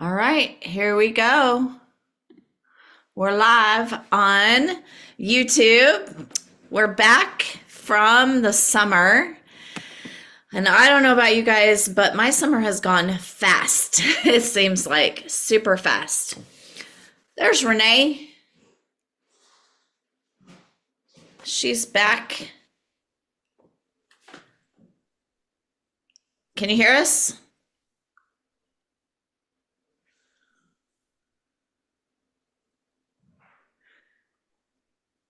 All right, here we go. We're live on YouTube. We're back from the summer. And I don't know about you guys, but my summer has gone fast. It seems like super fast. There's Renee. She's back. Can you hear us?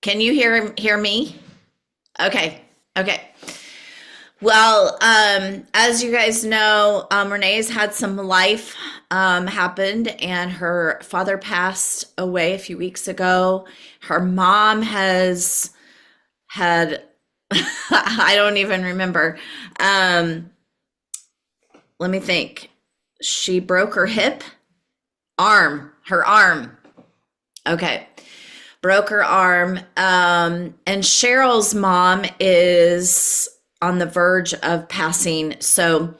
Can you hear me? Okay. Okay. Well, as you guys know, Renee's had some life happened, and her father passed away a few weeks ago. Her mom has had, I don't even remember. Um, Let me think. She broke her her arm. Okay. Broke her arm. And Cheryl's mom is on the verge of passing. So,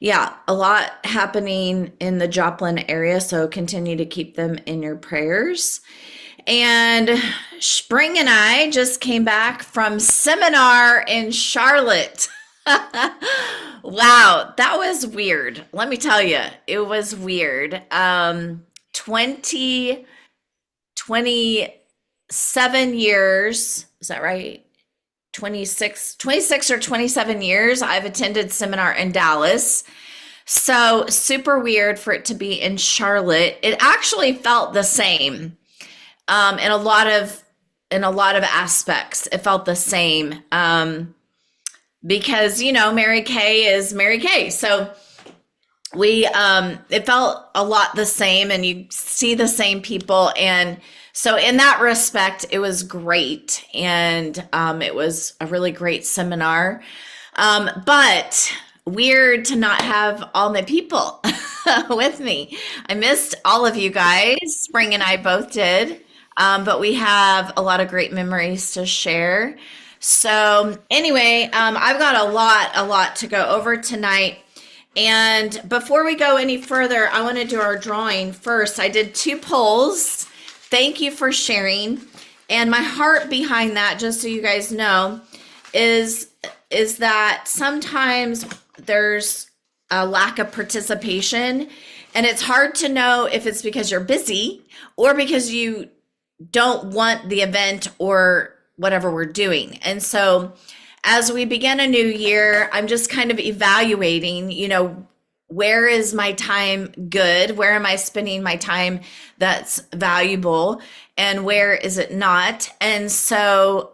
yeah, a lot happening in the Joplin area. So, continue to keep them in your prayers. And Spring and I just came back from seminar in Charlotte. Wow, that was weird. Let me tell you, it was weird. 20 27 years, is that right? 26 or 27 years I've attended seminar in Dallas. So super weird for it to be in Charlotte. It actually felt the same in a lot of aspects. It felt the same because Mary Kay is Mary Kay. So we it felt a lot the same, and you see the same people, and so in that respect it was great, and it was a really great seminar, but weird to not have all my people with me. I missed all of you guys. Spring and I both did, but we have a lot of great memories to share. So anyway, I've got a lot to go over tonight. And before we go any further, I want to do our drawing first. I did two polls. Thank you for sharing. And my heart behind that, just so you guys know, is that sometimes there's a lack of participation, and it's hard to know if it's because you're busy or because you don't want the event or whatever we're doing. And so as we begin a new year, I'm just kind of evaluating, where is my time good? Where am I spending my time that's valuable? And where is it not? And so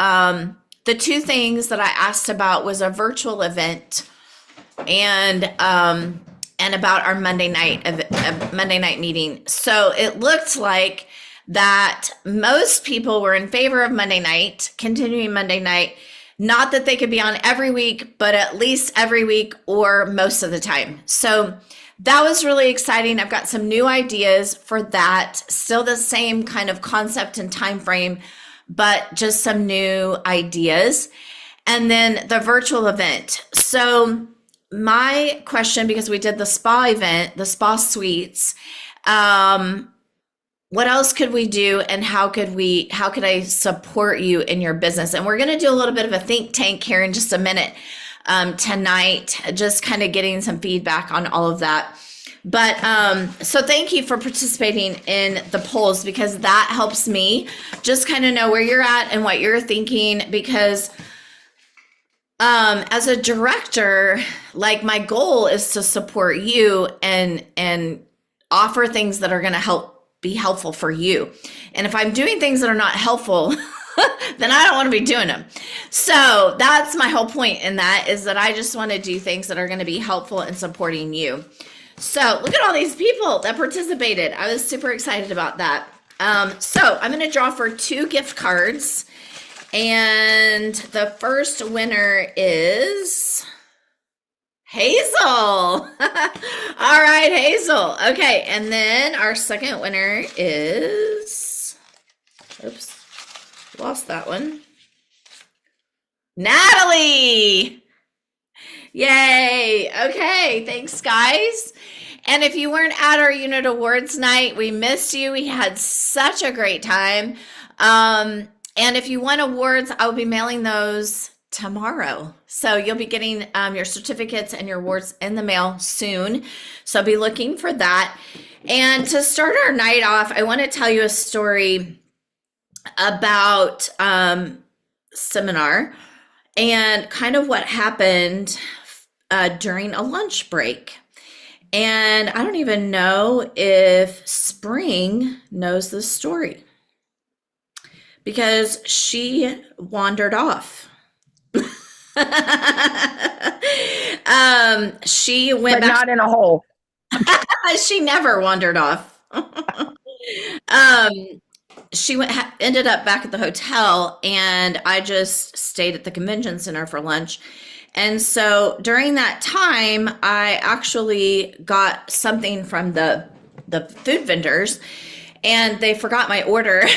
the two things that I asked about was a virtual event and about our Monday night meeting. So it looked like that most people were in favor of Monday night, continuing Monday night. Not that they could be on every week, but at least every week or most of the time. So that was really exciting. I've got some new ideas for that. Still the same kind of concept and time frame, but just some new ideas. And then the virtual event. So my question, because we did the spa event, the spa suites, what else could we do, and how could I support you in your business? And we're going to do a little bit of a think tank here in just a minute tonight, just kind of getting some feedback on all of that. But so thank you for participating in the polls, because that helps me just kind of know where you're at and what you're thinking, because as a director, like, my goal is to support you and offer things that are going to be helpful for you. And if I'm doing things that are not helpful, then I don't want to be doing them. So that's my whole point in that, is that I just want to do things that are going to be helpful in supporting you. So look at all these people that participated. I was super excited about that. So I'm going to draw for 2 gift cards. And the first winner is Hazel. All right, Hazel. Okay, and then our second winner is, oops, lost that one. Natalie. Yay. Okay, thanks, guys. And if you weren't at our unit awards night, we missed you. We had such a great time. And if you won awards, I'll be mailing those tomorrow. So you'll be getting your certificates and your awards in the mail soon. So be looking for that. And to start our night off, I want to tell you a story about seminar and kind of what happened during a lunch break. And I don't even know if Spring knows this story because she wandered off. She went but back. not in a hole. She never wandered off. um, she ended up back at the hotel, and I just stayed at the convention center for lunch. And so during that time, I actually got something from the food vendors, and they forgot my order,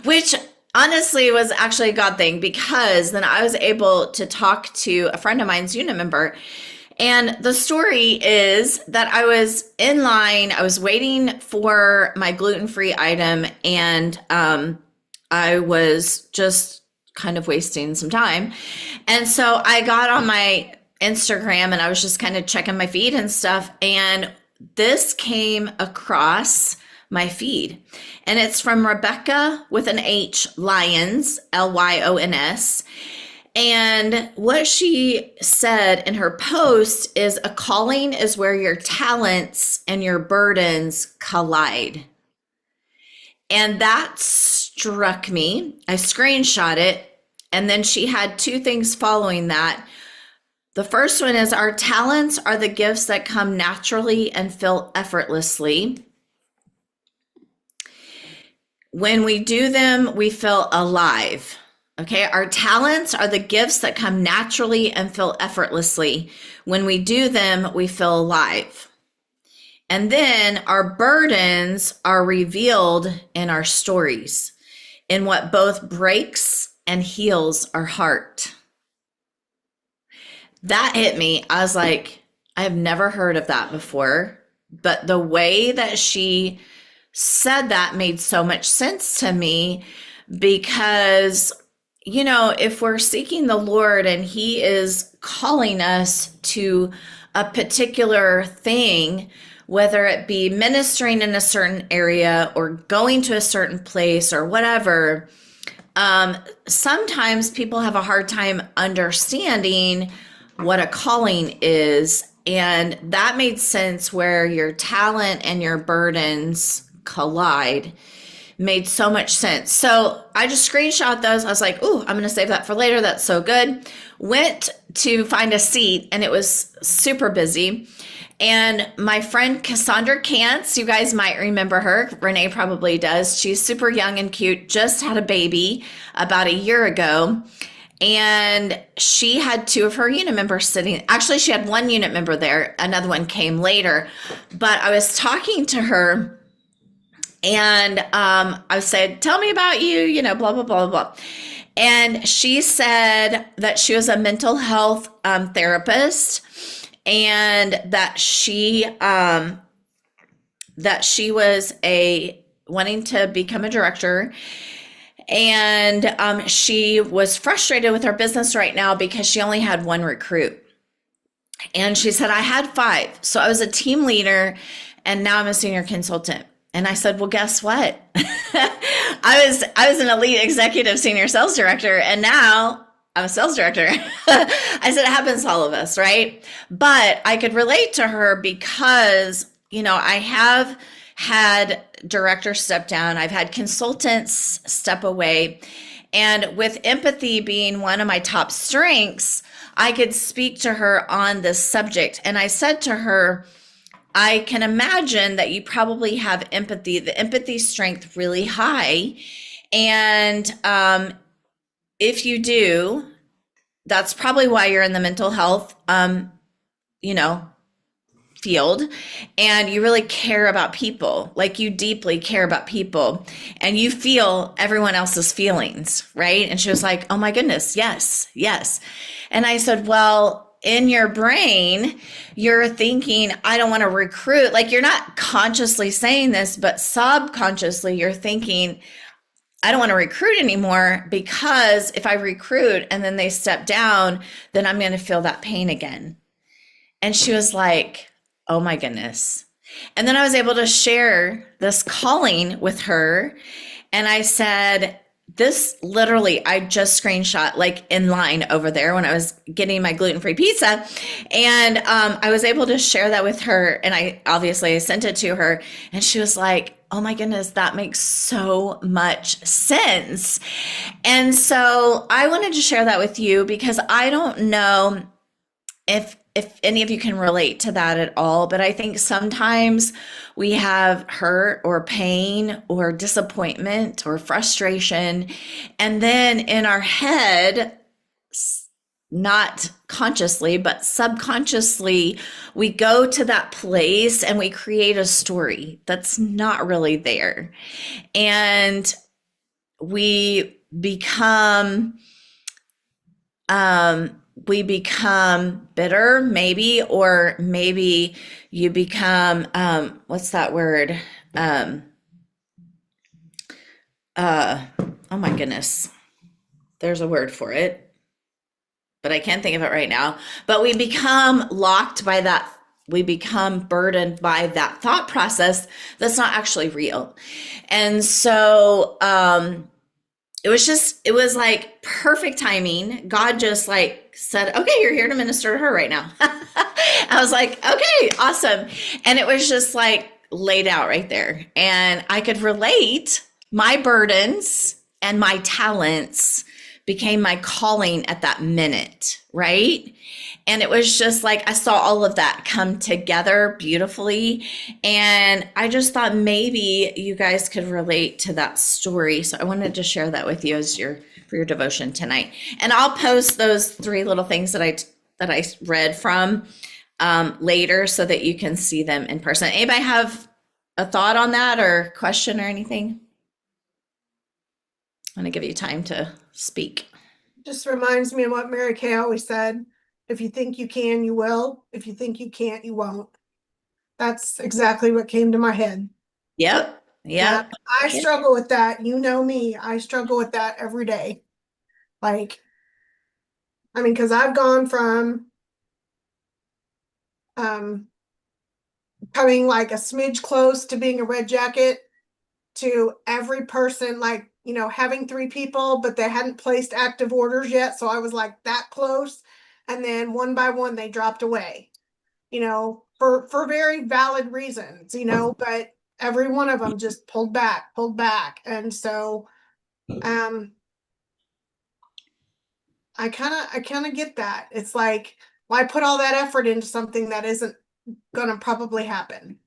which honestly was actually a God thing, because then I was able to talk to a friend of mine's unit member. And the story is that I was in line, I was waiting for my gluten-free item, and I was just kind of wasting some time. And so I got on my Instagram and I was just kind of checking my feed and stuff. And this came across my feed. And it's from Rebecca with an H, Lyons, Lyons. And what she said in her post is, a calling is where your talents and your burdens collide. And that struck me. I screenshot it. And then she had two things following that. The first one is, our talents are the gifts that come naturally and feel effortlessly. When we do them, we feel alive. Okay, our talents are the gifts that come naturally and feel effortlessly. When we do them, we feel alive. And then our burdens are revealed in our stories, in what both breaks and heals our heart. That hit me. I was like, I have never heard of that before. But the way that she said that made so much sense to me, because, you know, if we're seeking the Lord and He is calling us to a particular thing, whether it be ministering in a certain area or going to a certain place or whatever, sometimes people have a hard time understanding what a calling is. And that made sense, where your talent and your burdens collide. Made so much sense. So I just screenshot those. I was like, ooh, I'm going to save that for later. That's so good. Went to find a seat, and it was super busy. And my friend Cassandra Cantz, you guys might remember her. Renee probably does. She's super young and cute, just had a baby about a year ago. And she had two of her unit members sitting. Actually, she had one unit member there. Another one came later. But I was talking to her, and I said, tell me about you, you know, blah, blah, blah, blah. And she said that she was a mental health therapist, and that she was wanting to become a director. And she was frustrated with her business right now because she only had one recruit. And she said, I had 5. So I was a team leader, and now I'm a senior consultant. And I said, well, guess what? I was an elite executive senior sales director, and now I'm a sales director. I said, it happens to all of us, right? But I could relate to her because, you know, I have had directors step down. I've had consultants step away. And with empathy being one of my top strengths, I could speak to her on this subject. And I said to her, I can imagine that you probably have empathy, the empathy strength really high. And if you do, that's probably why you're in the mental health, field, and you really care about people. Like, you deeply care about people, and you feel everyone else's feelings, right? And she was like, oh my goodness, yes, yes. And I said, well, in your brain, you're thinking, I don't want to recruit. Like you're not consciously saying this, but subconsciously you're thinking, I don't want to recruit anymore because if I recruit and then they step down, then I'm going to feel that pain again. And she was like, oh my goodness. And then I was able to share this calling with her. And I said, this literally, I just screenshot like in line over there when I was getting my gluten-free pizza. And I was able to share that with her. And I sent it to her. And she was like, oh my goodness, that makes so much sense. And so I wanted to share that with you because I don't know if any of you can relate to that at all, but I think sometimes we have hurt or pain or disappointment or frustration, and then in our head, not consciously but subconsciously, we go to that place and we create a story that's not really there, and we become bitter, maybe, or maybe you become, what's that word? Oh my goodness. There's a word for it, but I can't think of it right now. But we become locked by that. We become burdened by that thought process that's not actually real. And so, it was like perfect timing. God just like said, okay, you're here to minister to her right now. I was like, okay, awesome. And it was just like laid out right there. And I could relate. My burdens and my talents became my calling at that minute, right? And it was just like I saw all of that come together beautifully. And I just thought maybe you guys could relate to that story. So I wanted to share that with you as for your devotion tonight. And I'll post those 3 little things that I read from later so that you can see them in person. Anybody have a thought on that or question or anything? I'm going to give you time to speak. Just reminds me of what Mary Kay always said. If you think you can, you will. If you think you can't, you won't. That's exactly what came to my head. Yep. Yeah, I struggle with that. You know me. I struggle with that every day. Like, I mean, because I've gone from coming like a smidge close to being a red jacket to every person, like, you know, having 3 people, but they hadn't placed active orders yet. So I was like that close. And then one by one, they dropped away, you know, for very valid reasons, you know, but every one of them just pulled back. And so, I kind of get that. It's like, why put all that effort into something that isn't going to probably happen?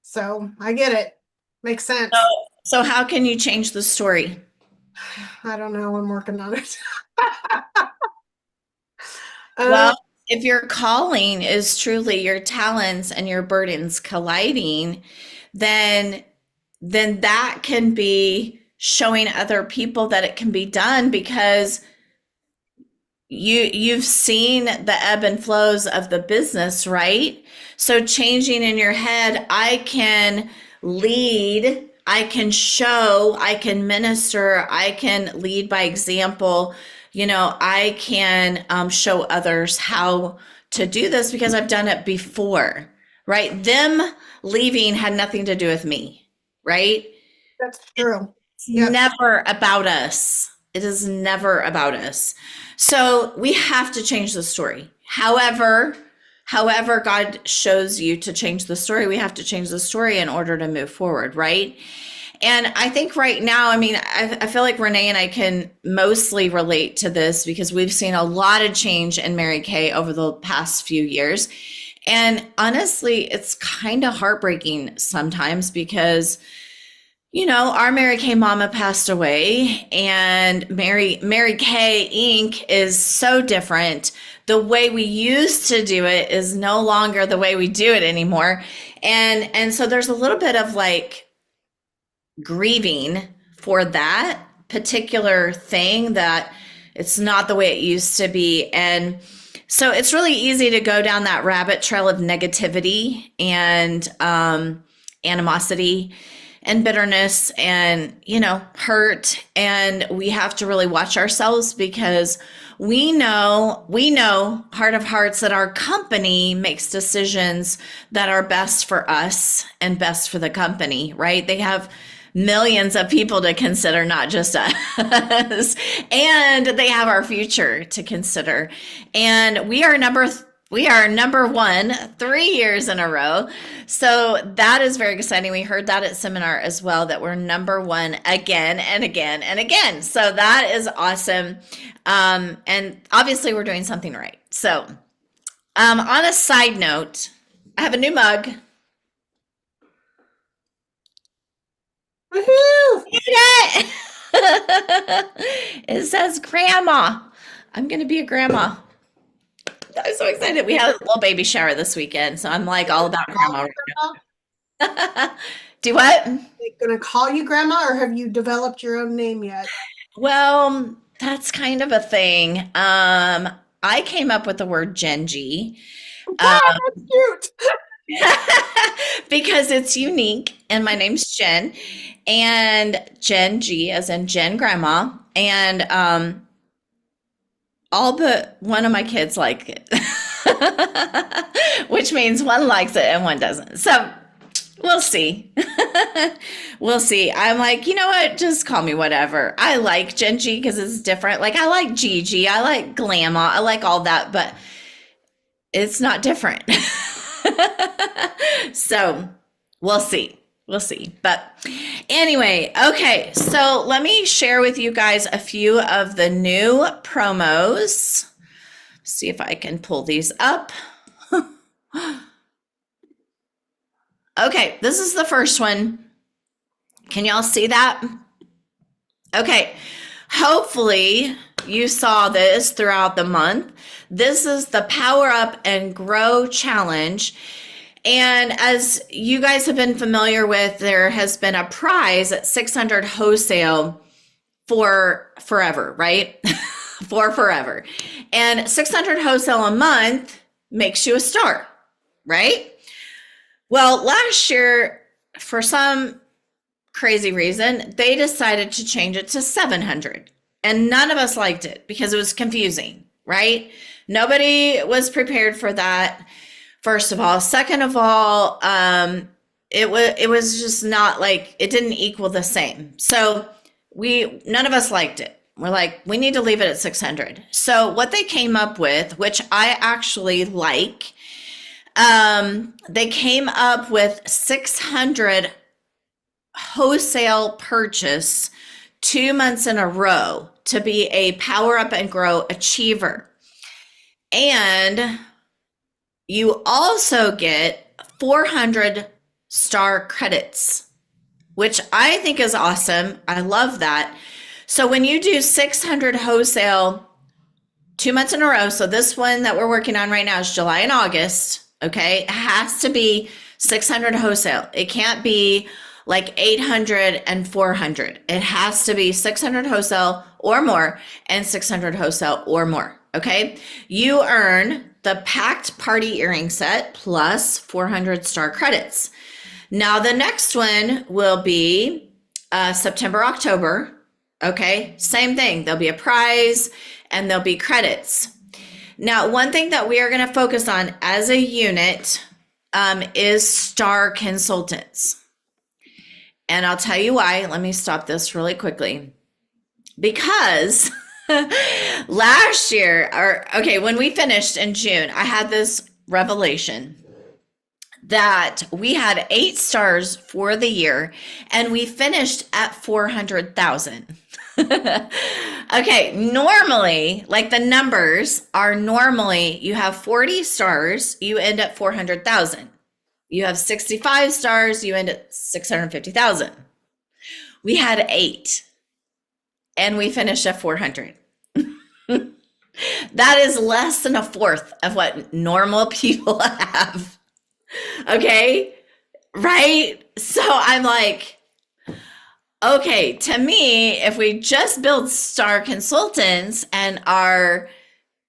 So I get it. Makes sense. So how can you change the story? I don't know. I'm working on it. Well, if your calling is truly your talents and your burdens colliding, then that can be showing other people that it can be done because you've seen the ebb and flows of the business, right? So changing in your head, I can lead, I can show, I can minister, I can lead by example. You know, I can show others how to do this because I've done it before, right? Them leaving had nothing to do with me, right? That's true. It's never about us. It is never about us. So we have to change the story. However God shows you to change the story, we have to change the story in order to move forward, right? And I think right now, I mean, I feel like Renee and I can mostly relate to this because we've seen a lot of change in Mary Kay over the past few years. And honestly, it's kind of heartbreaking sometimes because, you know, our Mary Kay mama passed away and Mary Kay Inc. is so different. The way we used to do it is no longer the way we do it anymore. And so there's a little bit of like grieving for that particular thing, that it's not the way it used to be. And So it's really easy to go down that rabbit trail of negativity and animosity and bitterness and, hurt. And we have to really watch ourselves because we know heart of hearts that our company makes decisions that are best for us and best for the company, right? They have millions of people to consider, not just us. And they have our future to consider. And we are number one 3 years in a row. So that is very exciting. We heard that at seminar as well, that we're number one again and again and again. So that is awesome. And obviously we're doing something right. So on a side note, I have a new mug. Woohoo! It says grandma. I'm going to be a grandma. I'm so excited. We had a little baby shower this weekend, so I'm like all about grandma. Do what? Are they gonna call you grandma, or have you developed your own name yet? Well, that's kind of a thing. I came up with the word Genji Ah, that's cute. because it's unique, and my name's Jen, and Genji as in Jen Grandma, and all but one of my kids like it, which means one likes it and one doesn't. So we'll see. We'll see. I'm like, you know what? Just call me whatever. I like Genji because it's different. Like I like Gigi. I like Glamma. I like all that, but it's not different. So we'll see. We'll see. But anyway, okay. So let me share with you guys a few of the new promos. See if I can pull these up. Okay, this is the first one. Can y'all see that? Okay. Hopefully you saw this throughout the month. This is the Power Up and Grow Challenge. And as you guys have been familiar with, there has been a prize at 600 wholesale for forever, right? For forever. And 600 wholesale a month makes you a star, right? Well, last year, for some crazy reason, they decided to change it to 700. And none of us liked it because it was confusing, right? Nobody was prepared for that. First of all, second of all, it was just not like it didn't equal the same. So none of us liked it. We're like, we need to leave it at 600. So what they came up with, which I actually like, they came up with 600 wholesale purchase 2 months in a row to be a Power Up and Grow achiever. And you also get 400 star credits, which I think is awesome. I love that. So when you do 600 wholesale 2 months in a row, so this one that we're working on right now is July and August, okay? It has to be 600 wholesale. It can't be like 800 and 400. It has to be 600 wholesale or more and 600 wholesale or more, okay? You earn the packed party earring set plus 400 star credits. Now the next one will be September, October. Okay, same thing. There'll be a prize and there'll be credits. Now, one thing that we are going to focus on as a unit is star consultants. And I'll tell you why. Let me stop this really quickly. Because last year, when we finished in June, I had this revelation that we had 8 stars for the year and we finished at 400,000. Okay, normally, like the numbers are normally, you have 40 stars, you end at 400,000. You have 65 stars, you end at 650,000. We had 8 and we finished at 400. That is less than a fourth of what normal people have. Okay, right? So I'm like, okay, to me, if we just build star consultants and our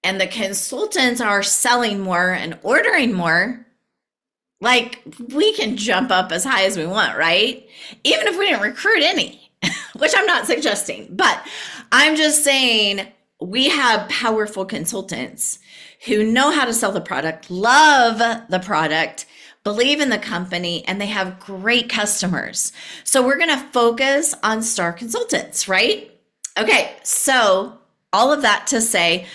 and the consultants are selling more and ordering more, like we can jump up as high as we want, right? Even if we didn't recruit any, which I'm not suggesting, but I'm just saying we have powerful consultants who know how to sell the product, love the product, believe in the company, and they have great customers. So we're going to focus on star consultants, right? Okay, so all of that to say,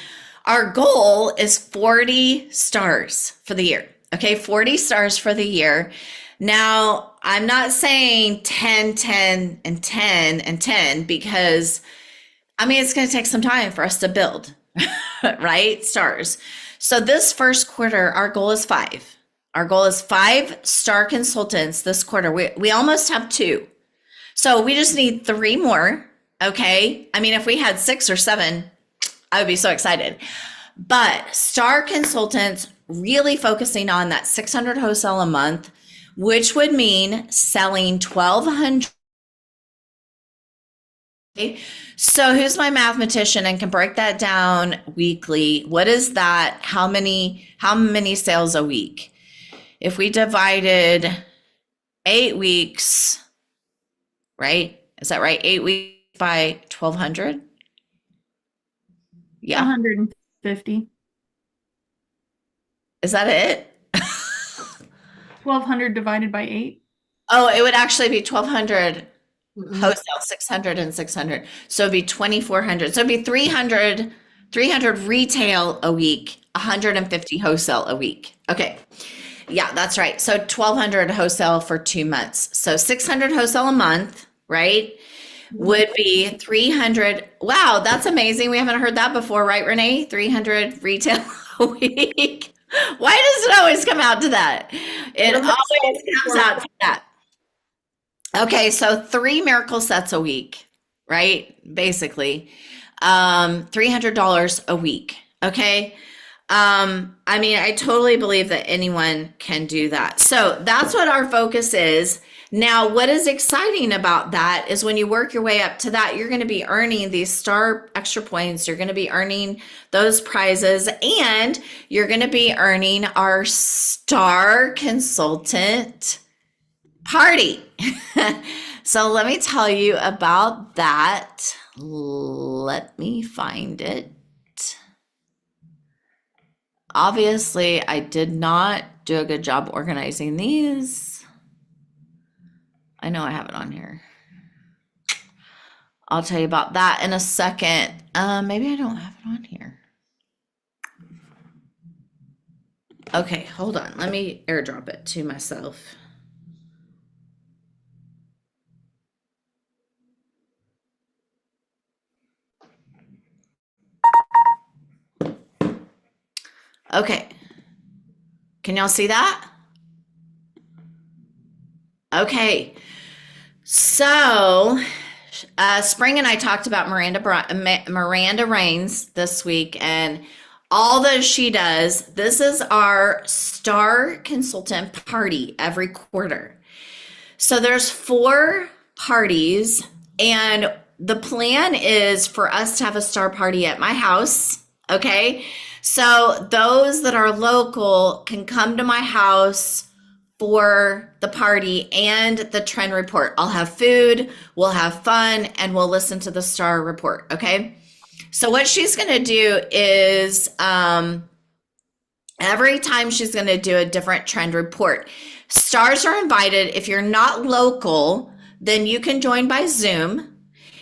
our goal is 40 stars for the year. Okay, 40 stars for the year. Now, I'm not saying 10, 10, and 10, and 10 because, I mean, it's going to take some time for us to build, right? Stars. So this first quarter, our goal is 5. Our goal is 5 star consultants this quarter. We almost have 2. So we just need 3 more. Okay. I mean, if we had 6 or 7, I would be so excited. But star consultants really focusing on that 600 wholesale a month, which would mean selling 1,200. So who's my mathematician and can break that down weekly? What is that? How many sales a week? If we divided 8 weeks, right? Is that right? 8 weeks by 1,200? Yeah. 150. Is that it? 1,200 divided by 8. Oh, it would actually be 1,200 Mm-mm. wholesale, 600 and 600. So it'd be 2,400. So it'd be 300 retail a week, 150 wholesale a week. Okay. Yeah, that's right. So 1,200 wholesale for 2 months. So 600 wholesale a month, right? Would be 300. Wow, that's amazing. We haven't heard that before, right, Renee? 300 retail a week. Why does it always come out to that? It always comes out to that. Okay, so 3 miracle sets a week, right? Basically, $300 a week. Okay. I mean, I totally believe that anyone can do that. So that's what our focus is. Now, what is exciting about that is when you work your way up to that, you're going to be earning these star extra points. You're going to be earning those prizes, and you're going to be earning our star consultant party. So let me tell you about that. Let me find it. Obviously, I did not do a good job organizing these. I know I have it on here. I'll tell you about that in a second. Maybe I don't have it on here. Okay, hold on. Let me airdrop it to myself. Okay. Can y'all see that? Okay. So, Spring and I talked about Miranda Reigns this week and all that she does. This is our star consultant party every quarter. So there's 4 parties, and the plan is for us to have a star party at my house. Okay. So those that are local can come to my house for the party and the trend report. I'll have food, we'll have fun, and we'll listen to the star report. Okay. So what she's going to do is every time she's going to do a different trend report. Stars are invited. If you're not local, then you can join by Zoom.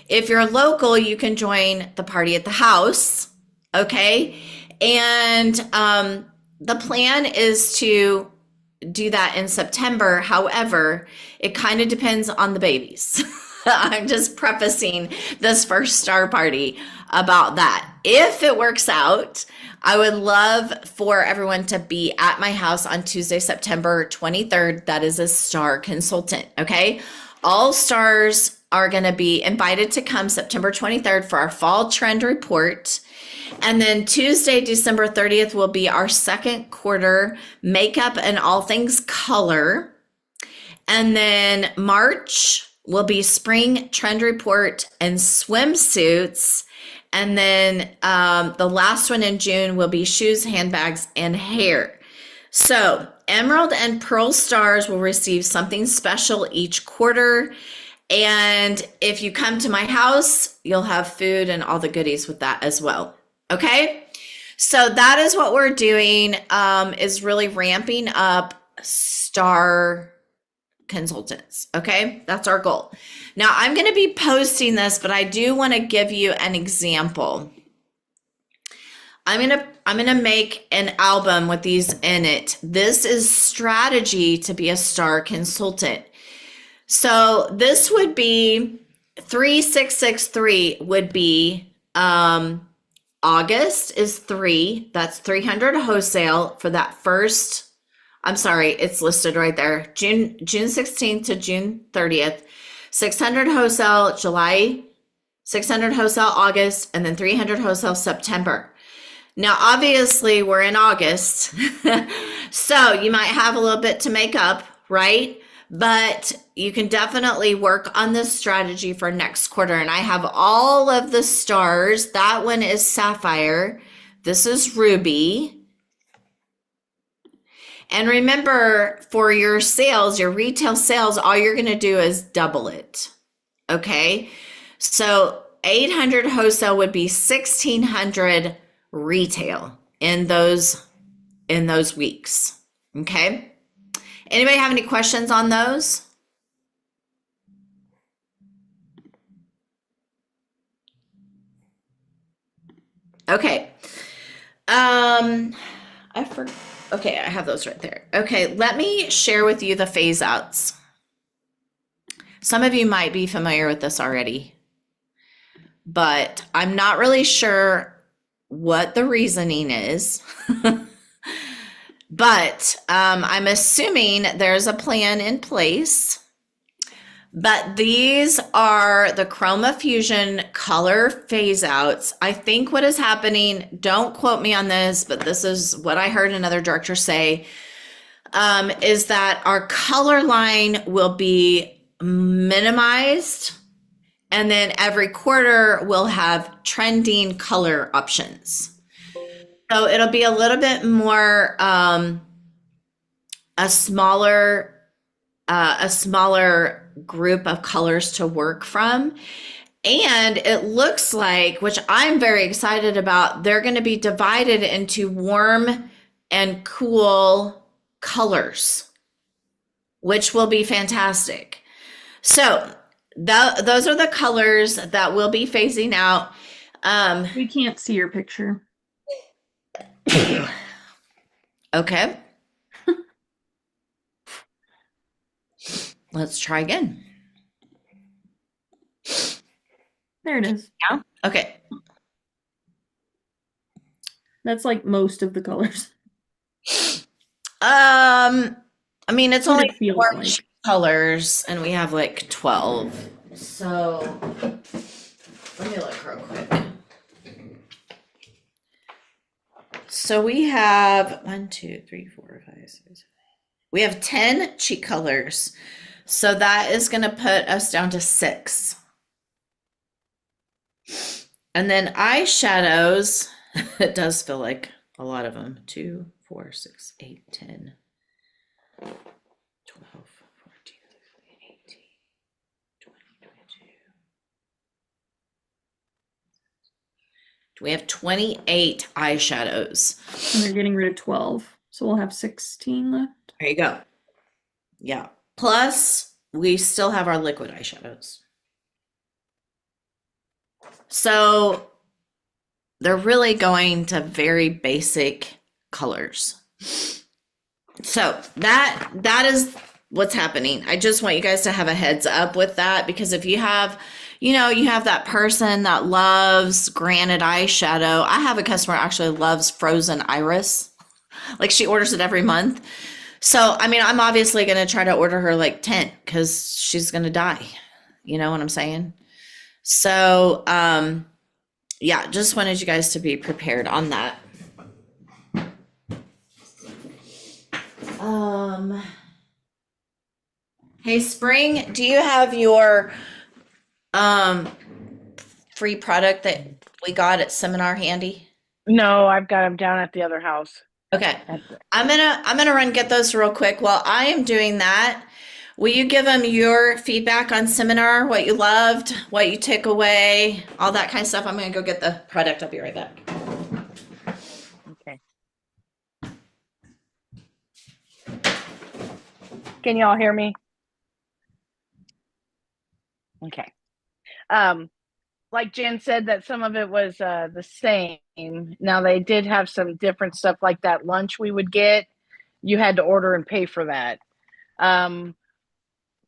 If you're local, you can join the party at the house. Okay. And the plan is to do that in September. However, it kind of depends on the babies. I'm just prefacing this first star party about that. If it works out, I would love for everyone to be at my house on Tuesday, September 23rd. That is a star consultant. Okay. All stars are going to be invited to come September 23rd for our fall trend report. And then Tuesday, December 30th will be our second quarter makeup and all things color. And then March will be spring trend report and swimsuits. And then the last one in June will be shoes, handbags, and hair. So Emerald and Pearl Stars will receive something special each quarter. And if you come to my house, you'll have food and all the goodies with that as well. Okay. So that is what we're doing, is really ramping up star consultants. Okay. That's our goal. Now I'm going to be posting this, but I do want to give you an example. I'm going to make an album with these in it. This is strategy to be a star consultant. So this would be 3663 would be, August is 3. That's 300 wholesale for that first. I'm sorry, it's listed right there. June 16th to June 30th. 600 wholesale July, 600 wholesale August, and then 300 wholesale September. Now, obviously, we're in August, so you might have a little bit to make up, right? But you can definitely work on this strategy for next quarter. And I have all of the stars. That one is Sapphire. This is Ruby. And remember, for your sales, your retail sales, all you're going to do is double it. Okay? So 800 wholesale would be 1,600 retail in those weeks. Okay? Anybody have any questions on those? Okay. Okay, I have those right there. Okay, let me share with you the phase outs. Some of you might be familiar with this already, but I'm not really sure what the reasoning is. But I'm assuming there's a plan in place. But these are the Chroma Fusion color phase outs. I think what is happening, don't quote me on this, but this is what I heard another director say, is that our color line will be minimized. And then every quarter we'll have trending color options. So it'll be a little bit more, a smaller group of colors to work from. And it looks like, which I'm very excited about, they're going to be divided into warm and cool colors, which will be fantastic. So those are the colors that will be phasing out. We can't see your picture. Okay. Let's try again. There it is. Yeah. Okay. That's like most of the colors. I mean, it's What only it feels 4 like. colors and we have like 12. So let me look real quick. So we have 1, 2, 3, 4, 5, 6, 7. We have 10 cheek colors. So that is going to put us down to 6. And then eyeshadows, it does feel like a lot of them. 2, 4, 6, 8, 10, 12, 14, 15, 18, 20, 22. We have 28 eyeshadows. And they're getting rid of 12. So we'll have 16 left. There you go. Yeah. Plus, we still have our liquid eyeshadows. So they're really going to very basic colors. So that is what's happening. I just want you guys to have a heads up with that, because if you have, you have that person that loves granite eyeshadow. I have a customer actually loves frozen iris. Like she orders it every month. So, I mean, I'm obviously going to try to order her like 10 because she's going to die. You know what I'm saying? So, yeah, just wanted you guys to be prepared on that. Hey, Spring, do you have your free product that we got at seminar handy? No, I've got them down at the other house. Okay. At the- I'm gonna run get those real quick. While I am doing that, will you give them your feedback on seminar, what you loved, what you took away, all that kind of stuff? I'm gonna go get the product. I'll be right back. Okay. Can y'all hear me? Okay. Like Jen said, that some of it was the same. Now they did have some different stuff, like that lunch we would get. You had to order and pay for that.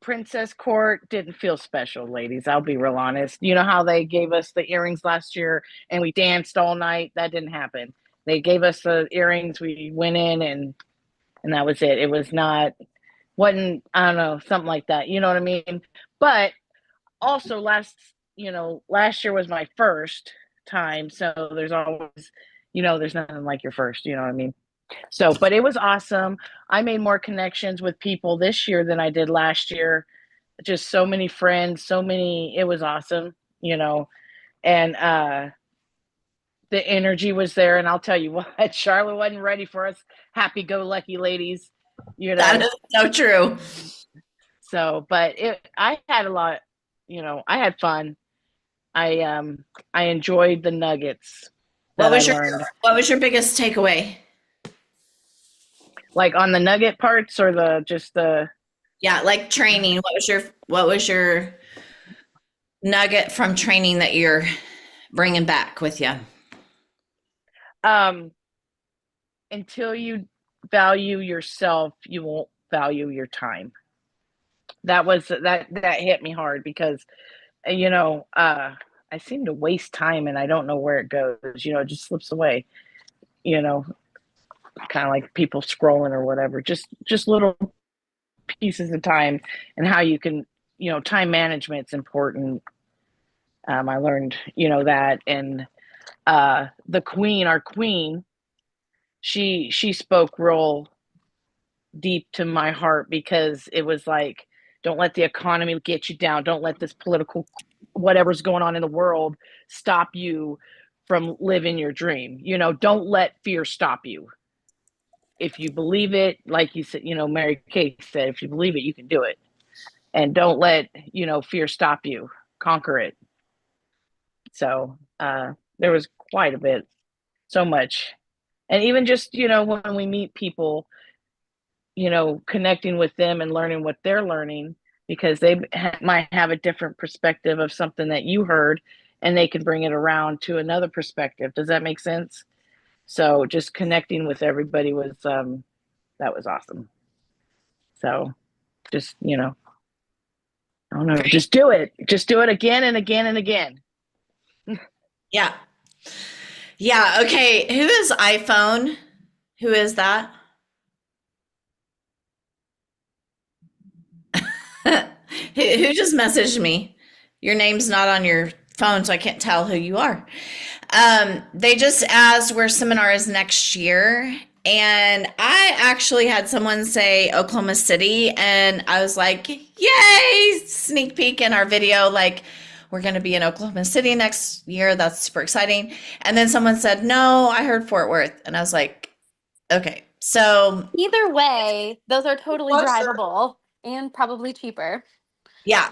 Princess Court didn't feel special, ladies. I'll be real honest. You know how they gave us the earrings last year and we danced all night? That didn't happen. They gave us the earrings. We went in and that was it. It was not, wasn't, I don't know, something like that. You know what I mean? But also last year was my first time. So there's always, there's nothing like your first, you know what I mean? So, but it was awesome. I made more connections with people this year than I did last year. Just so many friends, it was awesome, and the energy was there. And I'll tell you what, Charlotte wasn't ready for us happy go lucky ladies, That is so true. So, but I had a lot, I had fun. I enjoyed the nuggets What that was I your learned. what was your biggest takeaway? Like on the nugget parts or Yeah, like training. What was your nugget from training that you're bringing back with you? Until you value yourself, you won't value your time. That hit me hard because I seem to waste time and I don't know where it goes. It just slips away. Kind of like people scrolling or whatever. Just little pieces of time, and how you can, time management's important. I learned, that, and the queen, our queen, she spoke real deep to my heart, because it was like, don't let the economy get you down. Don't let this political whatever's going on in the world stop you from living your dream. Don't let fear stop you. If you believe it, like you said, Mary Kay said, if you believe it, you can do it. And don't let, fear stop you. Conquer it. So there was quite a bit, so much. And even just, when we meet people, connecting with them and learning what they're learning, because they might have a different perspective of something that you heard, and they can bring it around to another perspective. Does that make sense? So just connecting with everybody was, that was awesome. So just, I don't know, just do it. Just do it again and again and again. Yeah. Yeah. Okay. Who is iPhone? Who is that? Who just messaged me? Your name's not on your phone, so I can't tell who you are. They just asked where seminar is next year. And I actually had someone say Oklahoma City, and I was like, yay, sneak peek in our video. Like, we're going to be in Oklahoma City next year. That's super exciting. And then someone said, no, I heard Fort Worth. And I was like, okay. So either way, those are totally Closer. drivable and probably cheaper. yeah.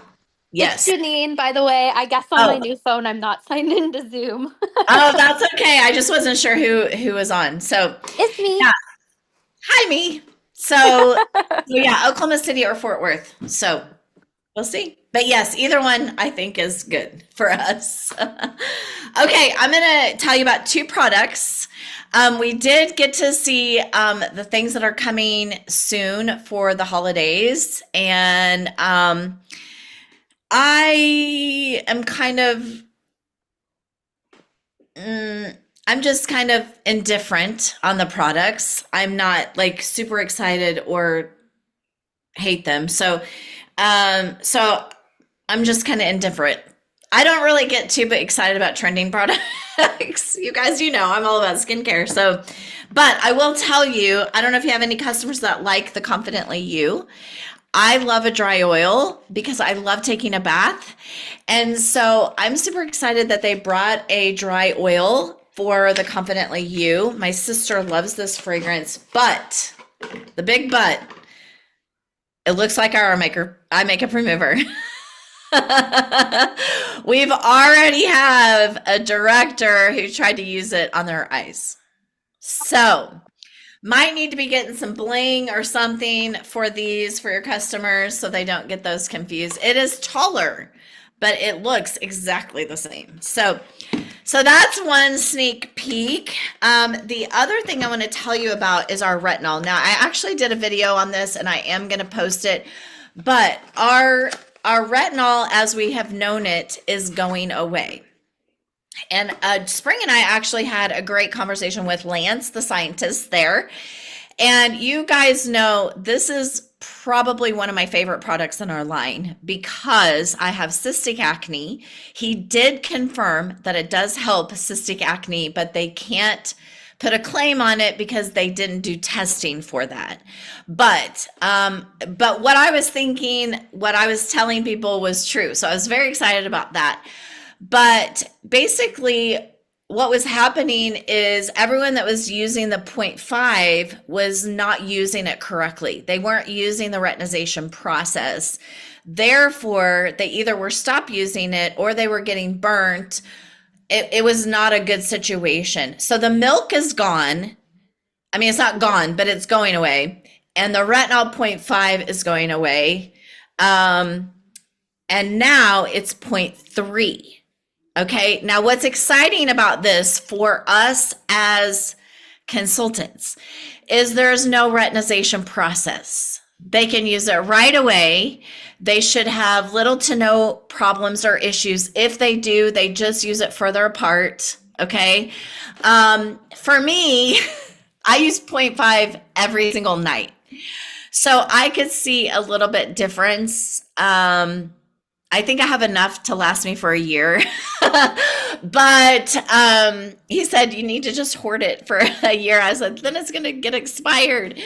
Yes. It's Janine, by the way. I guess on my new phone, I'm not signed into Zoom. Oh, that's okay. I just wasn't sure who was on. So It's me. yeah. Hi, me. So yeah, Oklahoma City or Fort Worth. So we'll see. But yes, either one I think is good for us. Okay, I'm going to tell you about two products. We did get to see the things that are coming soon for the holidays. And I am kind of, I'm just kind of indifferent on the products. I'm not like super excited or hate them. So I'm just kind of indifferent. I don't really get too excited about trending products. You guys, I'm all about skincare. So, but I will tell you, I don't know if you have any customers that like the Confidently You. I love a dry oil because I love taking a bath. And so I'm super excited that they brought a dry oil for the Confidently You. My sister loves this fragrance, but the big but, it looks like our eye makeup remover. We've already have a director who tried to use it on their eyes. So might need to be getting some bling or something for these for your customers so they don't get those confused. It is taller, but it looks exactly the same. So that's one sneak peek. The other thing I want to tell you about is our retinol. Now, I actually did a video on this and I am going to post it, but our retinol, as we have known it, is going away. And Spring and I actually had a great conversation with Lance, the scientist there. And you guys know this is probably one of my favorite products in our line because I have cystic acne. He did confirm that it does help cystic acne, but they can't put a claim on it because they didn't do testing for that. But what I was thinking, what I was telling people was true. So I was very excited about that. But basically, what was happening is everyone that was using the 0.5 was not using it correctly. They weren't using the retinization process. Therefore, they either were stopped using it or they were getting burnt. It was not a good situation. So the milk is gone. I mean, it's not gone, but it's going away. And the retinol 0.5 is going away. And now it's 0.3. Okay, now what's exciting about this for us as consultants is there's no retinization process. They can use it right away. They should have little to no problems or issues. If they do, they just use it further apart. Okay, for me, I use 0.5 every single night. So I could see a little bit difference. I think I have enough to last me for a year. But he said, you need to just hoard it for a year. I said, then it's going to get expired.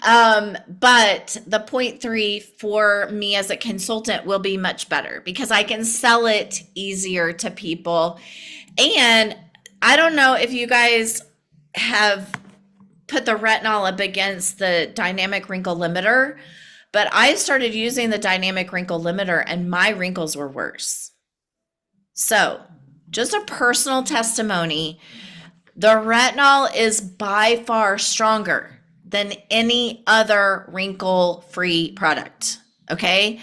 But the 0.3 for me as a consultant will be much better because I can sell it easier to people. And I don't know if you guys have put the retinol up against the dynamic wrinkle limiter, but I started using the dynamic wrinkle limiter and my wrinkles were worse. So just a personal testimony, the retinol is by far stronger than any other wrinkle-free product, okay?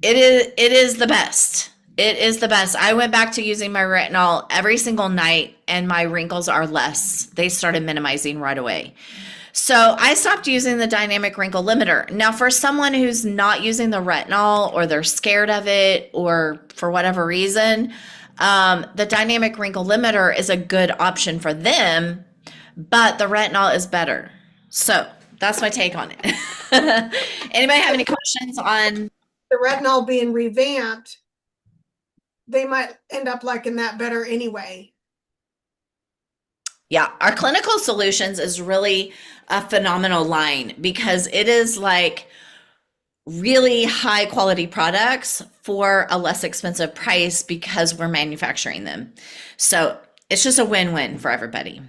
It is the best. It is the best. I went back to using my retinol every single night and my wrinkles are less. They started minimizing right away. So I stopped using the dynamic wrinkle limiter. Now, for someone who's not using the retinol or they're scared of it or for whatever reason, the dynamic wrinkle limiter is a good option for them, but the retinol is better. So that's my take on it. Anybody have any questions on The retinol being revamped, they might end up liking that better anyway. Yeah, our clinical solutions is really a phenomenal line because it is like really high quality products for a less expensive price because we're manufacturing them. So it's just a win-win for everybody.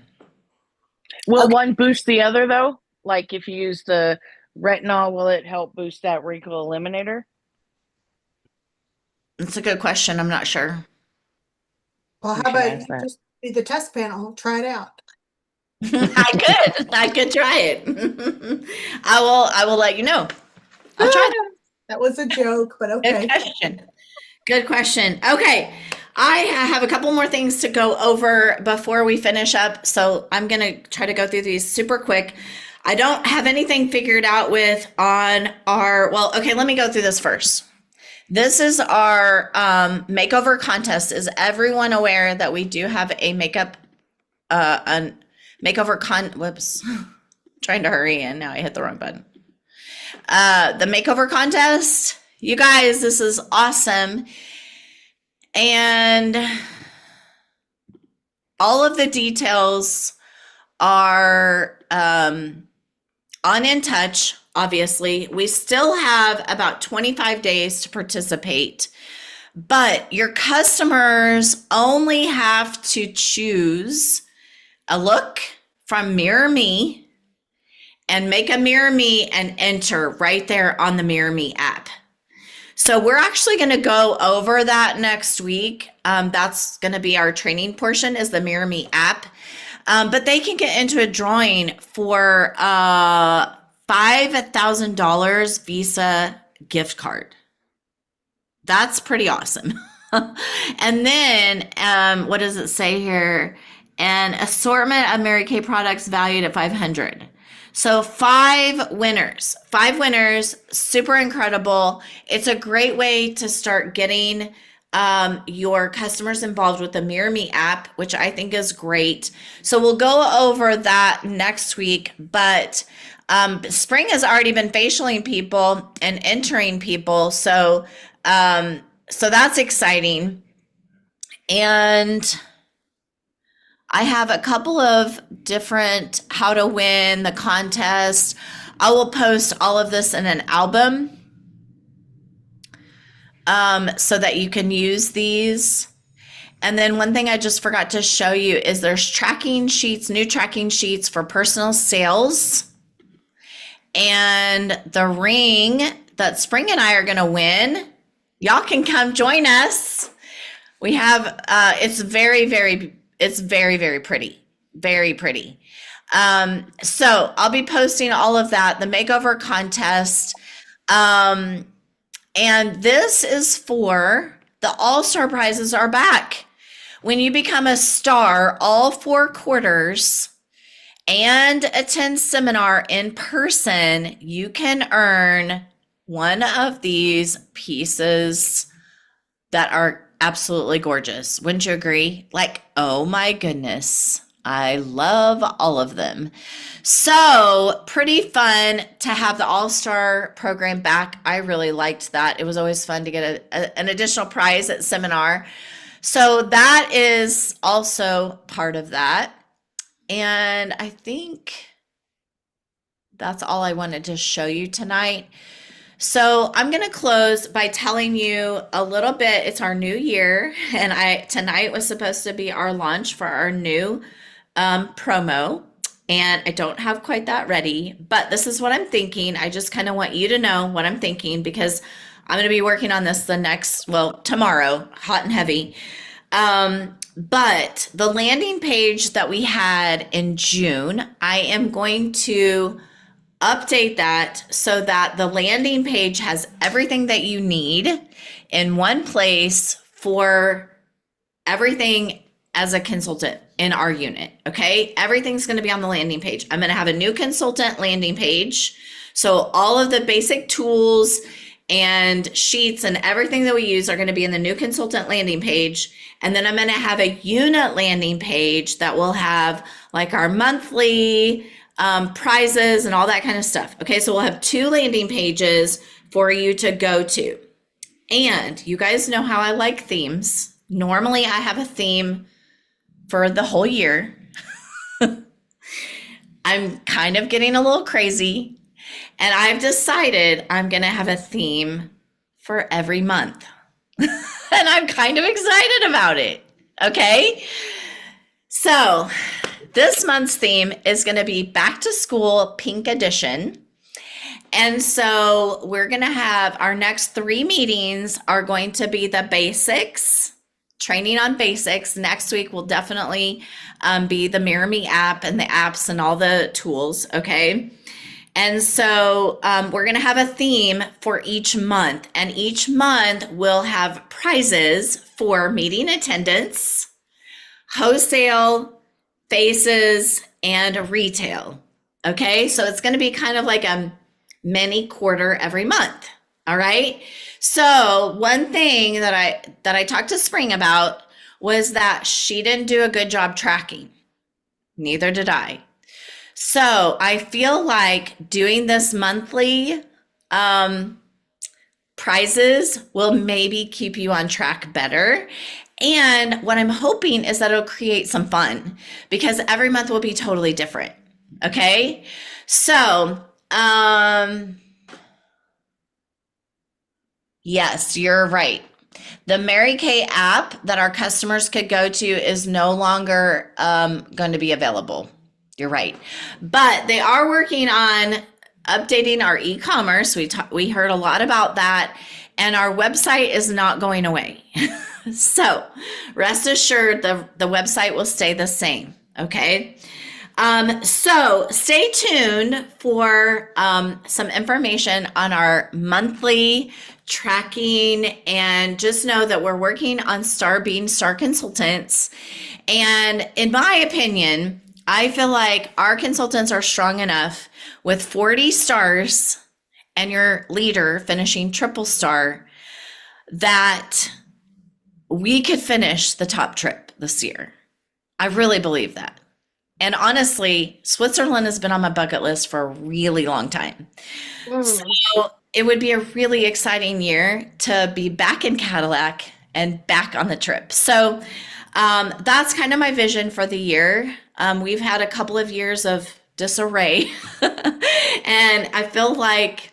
Will one boost the other though? Like if you use the retinol, will it help boost that wrinkle eliminator? It's a good question. I'm not sure. Well, We how should about ask you that. just do the test panel, try it out. I could try it. I will let you know. I'll try that. That was a joke, but okay. Good question. Good question. Okay. I have a couple more things to go over before we finish up. So I'm going to try to go through these super quick. I don't have anything figured out with on our, well, okay, let me go through this first. This is our makeover contest. Is everyone aware that we do have a makeup, whoops, trying to hurry and now I hit the wrong button. The makeover contest, you guys, this is awesome. And all of the details are on In Touch obviously. We still have about 25 days to participate, but your customers only have to choose a look from Mirror Me and make a Mirror Me and enter right there on the Mirror Me app. So we're actually going to go over that next week. That's going to be our training portion, is the Mirror Me app. But they can get into a drawing for $5,000 Visa gift card. That's pretty awesome. And then, what does it say here? An assortment of Mary Kay products valued at $500. So 5 winners, super incredible. It's a great way to start getting your customers involved with the Mirror Me app, which I think is great. So we'll go over that next week, but Spring has already been facialing people and entering people. So that's exciting. And I have a couple of different how to win the contest. I will post all of this in an album so that you can use these. And then one thing I just forgot to show you is there's tracking sheets, new tracking sheets for personal sales. And the ring that Spring and I are going to win, y'all can come join us. We have, it's very, very pretty. Very pretty. So I'll be posting all of that, the makeover contest. And this is for the All-Star prizes are back. When you become a star all 4 quarters and attend seminar in person, you can earn one of these pieces that are absolutely gorgeous. Wouldn't you agree? Like, oh my goodness. I love all of them. So pretty fun to have the All-Star program back. I really liked that. It was always fun to get an additional prize at seminar. So that is also part of that. And I think that's all I wanted to show you tonight. So I'm going to close by telling you a little bit. It's our new year, and tonight was supposed to be our launch for our new promo, and I don't have quite that ready, but this is what I'm thinking. I just kind of want you to know what I'm thinking, because I'm going to be working on this tomorrow, hot and heavy. But the landing page that we had in June, I am going to update that so that the landing page has everything that you need in one place for everything as a consultant in our unit. Okay. Everything's going to be on the landing page. I'm going to have a new consultant landing page. So all of the basic tools and sheets and everything that we use are going to be in the new consultant landing page. And then I'm going to have a unit landing page that will have like our monthly prizes and all that kind of stuff. Okay, so we'll have 2 landing pages for you to go to. And you guys know how I like themes. Normally I have a theme for the whole year. I'm kind of getting a little crazy, and I've decided I'm going to have a theme for every month. And I'm kind of excited about it. Okay, so this month's theme is going to be Back to School Pink Edition. And so we're going to have our next 3 meetings are going to be the basics, training on basics. Next week will definitely be the Mirror Me app and the apps and all the tools. Okay. And so we're going to have a theme for each month, and each month we'll have prizes for meeting attendance, wholesale, faces, and retail. Okay, so it's going to be kind of like a mini quarter every month. All right. So one thing that I talked to Spring about was that she didn't do a good job tracking. Neither did I. So I feel like doing this monthly prizes will maybe keep you on track better. And what I'm hoping is that it'll create some fun, because every month will be totally different. Okay. So Um, yes, you're right. The Mary Kay app that our customers could go to is no longer going to be available. You're right. But they are working on updating our e-commerce. We heard a lot about that, and our website is not going away. So rest assured the website will stay the same. Okay. So stay tuned for some information on our monthly tracking, and just know that we're working on being star consultants. And in my opinion, I feel like our consultants are strong enough with 40 stars and your leader finishing triple star that we could finish the top trip this year. I really believe that. And honestly, Switzerland has been on my bucket list for a really long time. So it would be a really exciting year to be back in Cadillac and back on the trip. So that's kind of my vision for the year. We've had a couple of years of disarray, and I feel like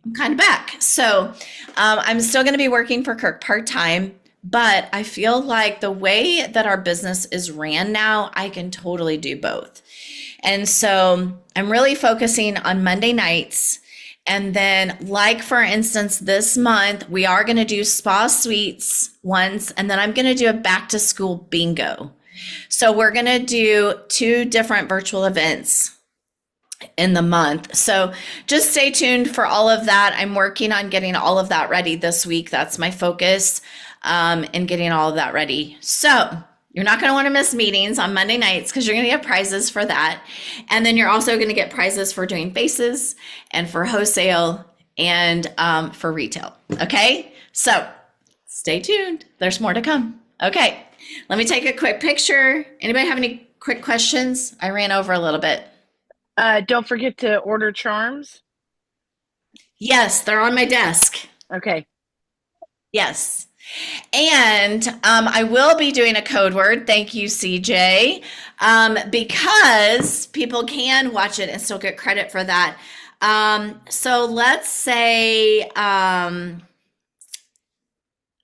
I'm kind of back. So I'm still going to be working for Kirk part-time. But I feel like the way that our business is ran now, I can totally do both. And so I'm really focusing on Monday nights. And then, like, for instance, this month, we are going to do spa suites once, and then I'm going to do a back to school bingo. So we're going to do 2 different virtual events in the month. So just stay tuned for all of that. I'm working on getting all of that ready this week. That's my focus. And getting all of that ready. So you're not going to want to miss meetings on Monday nights because you're going to get prizes for that. And then you're also going to get prizes for doing faces and for wholesale and for retail. Okay. So stay tuned. There's more to come. Okay. Let me take a quick picture. Anybody have any quick questions? I ran over a little bit. Don't forget to order charms. Yes, they're on my desk. Okay. Yes. And I will be doing a code word. Thank you, CJ, because people can watch it and still get credit for that. So let's say,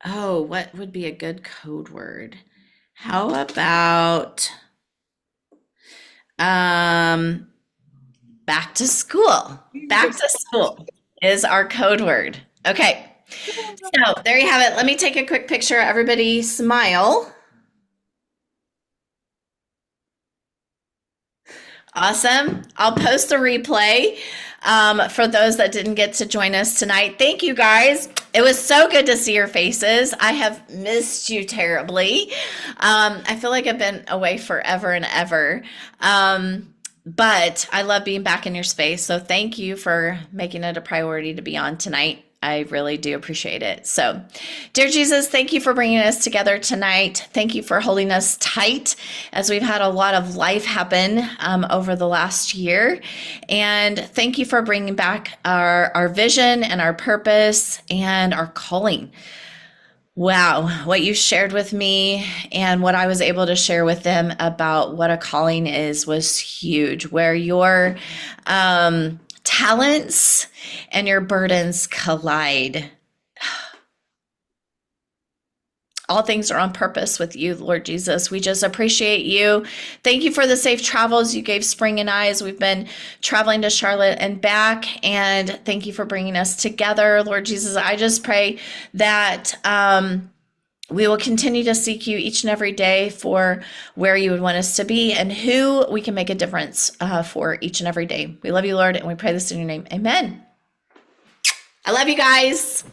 what would be a good code word? How about back to school? Back to school is our code word. Okay. So there you have it. Let me take a quick picture. Everybody smile. Awesome. I'll post the replay for those that didn't get to join us tonight. Thank you, guys. It was so good to see your faces. I have missed you terribly. I feel like I've been away forever and ever. But I love being back in your space. So thank you for making it a priority to be on tonight. I really do appreciate it. So, dear Jesus, thank you for bringing us together tonight. Thank you for holding us tight as we've had a lot of life happen over the last year. And thank you for bringing back our vision and our purpose and our calling. Wow, what you shared with me and what I was able to share with them about what a calling is was huge, where your talents and your burdens collide. All things are on purpose with you, Lord Jesus. We just appreciate you. Thank you for the safe travels you gave Spring and I as we've been traveling to Charlotte and back. And thank you for bringing us together, Lord Jesus. I just pray that we will continue to seek you each and every day for where you would want us to be and who we can make a difference for each and every day. We love you, Lord, and we pray this in your name. Amen. I love you guys.